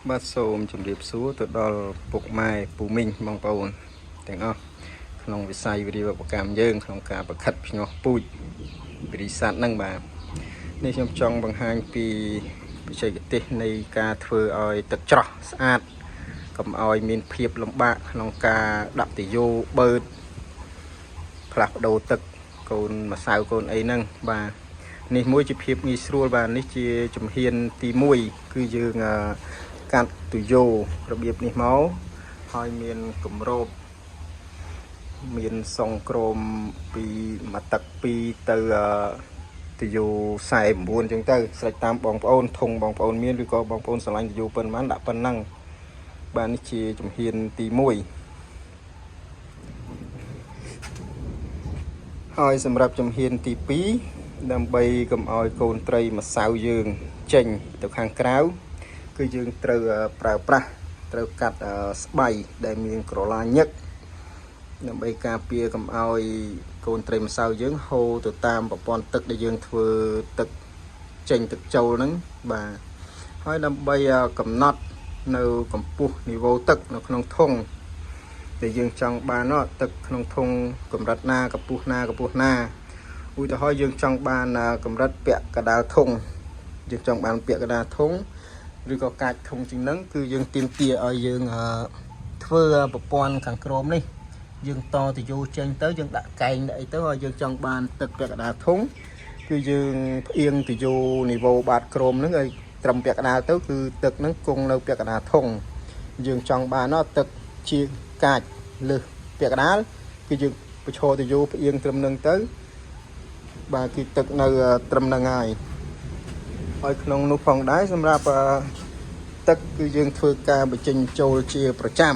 បាទសូមជម្រាបសួរទៅដល់ពុកម៉ែពូមីងបងប្អូនទាំងអស់ក្នុងវិស័យវិទ្យាវកម្មយើងក្នុងការប្រខិតភ្ញាស់ពូជវិរិស័តហ្នឹងបាទនេះខ្ញុំចង់បង្ហាញពីបច្ចេកទេសនៃការធ្វើឲ្យទឹកច្រោះស្អាតកុំឲ្យមានភាពលំបាកក្នុងការដាក់ទយោបឺតផ្លាស់ប្ដូរទឹកកូនម្សៅកូនអីហ្នឹងបាទនេះមួយជាភាពងាយស្រួលបាទនេះជាជំហានទី1គឺយើងកាត់ទុយោរបៀបនេះមកហើយមានគម្របមានសងក្រមពីមួយទឹក2ទៅទុយោ49អញ្ចឹងទៅស្រេចតាមបងប្អូនធុងបងប្អូនមានឬក៏បងប្អូនឆ្លាញ់ទុយោប៉ុន្មានដាក់ប៉ុណ្ណឹងបាទនេះជាជំហានទី1ហើយសម្រាប់ជំហានទី2ដើម្បីកុំឲ្យកូនត្រីម្សៅយើងចេញទៅខាងក្រៅគឺយើងត្រូវប្រើប្រាស់ត្រូវកាត់ស្បៃដែលមានក្រឡាញឹកដើម្បីការពារកុំឲ្យកូនត្រីម្សៅយើងហូរទៅតាមប្រព័ន្ធទឹកដែលយើងធ្វើទឹកចេញទឹកចូលហ្នឹងបាទហើយដើម្បីកំណត់នៅកម្ពស់នីវ៉ូទឹកនៅក្នុងធុងដែលយើងចង់បានទឹកក្នុងធុងកម្រិតណាកម្ពស់ណាឧទាហរណ៍យើងចង់បានកម្រិតពាក់កណ្ដាលធុងយើងចង់បានពាក់កណ្ដាលធុងឬក៏កាច់ធុងជាងហ្នឹងគឺយើងទាមទារឲ្យយើងធ្វើប្រព័ន្ធខាងក្រោមនេះយើងតទៅយោចេញទៅយើងដាក់កែងដាក់អីទៅហើយយើងចង់បានទឹកពាក់កណ្ដាលធុងគឺយើងផ្អៀងទៅយោនីវ៉ូបាតក្រោមហ្នឹងឲ្យត្រឹមពាក់កណ្ដាលទៅគឺទឹកហ្នឹងគង់នៅពាក់កណ្ដាលធុងយើងចង់បានទឹកជាកាច់លើសពាក់កណ្ដាលគឺយើងបញ្ឈរទៅយោផ្អៀងត្រឹមហ្នឹងទៅបាទគឺទឹកនៅត្រឹមហ្នឹងហើយក្នុងនោះផងដែរសម្រាប់ទឹកគឺយើងធ្វើការបញ្ចេញចូលជាប្រចាំ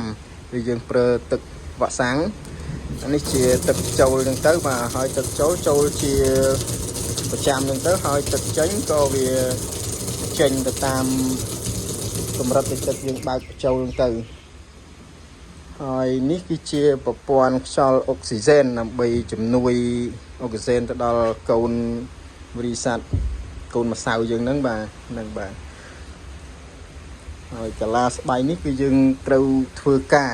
គឺយើងប្រើទឹកវ៉ាក់សាំងអានេះជាទឹកចូលហ្នឹងទៅបាទហើយទឹកចូលជាប្រចាំហ្នឹងទៅហើយទឹកចេញក៏វាចេញទៅតាមកម្រិតនៃទឹកយើងបើកចូលហ្នឹងទៅហើយនេះគឺជាប្រព័ន្ធខ្យល់អុកស៊ីហ្សែនដើម្បីជំនួយអុកស៊ីហ្សែនទៅដល់កូនវិរិស័តកូនម្សៅយើងហ្នឹងបាទហ្នឹងបាទហើយកលាស្បៃនេះគឺយើងត្រូវធ្វើការ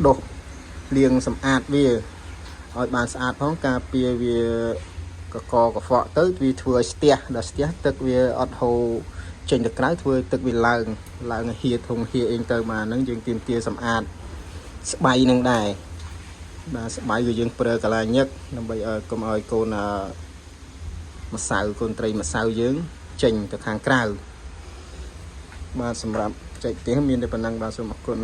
ដុសលាងសម្អាតវាឲ្យបានស្អាតផងការពារវាកកកខ្វក់ទៅវាធ្វើឲ្យស្ទះដល់ស្ទះទឹកវាអត់ហូរចេញទៅក្រៅធ្វើទឹកវាឡើងហៀធុងហៀអីទៅបាទហ្នឹងយើងទាមទារសម្អាតស្បៃនឹងដែរបាទស្បៃគឺយើងប្រើកលាញឹកដើម្បីឲ្យកុំឲ្យកូនម្សៅកូនត្រីម្សៅយើងចេញទៅខាងក្រៅបាទសម្រាប់បច្ចេកទេសមានតែប៉ុណ្ណឹងបាទសូមអរគុណ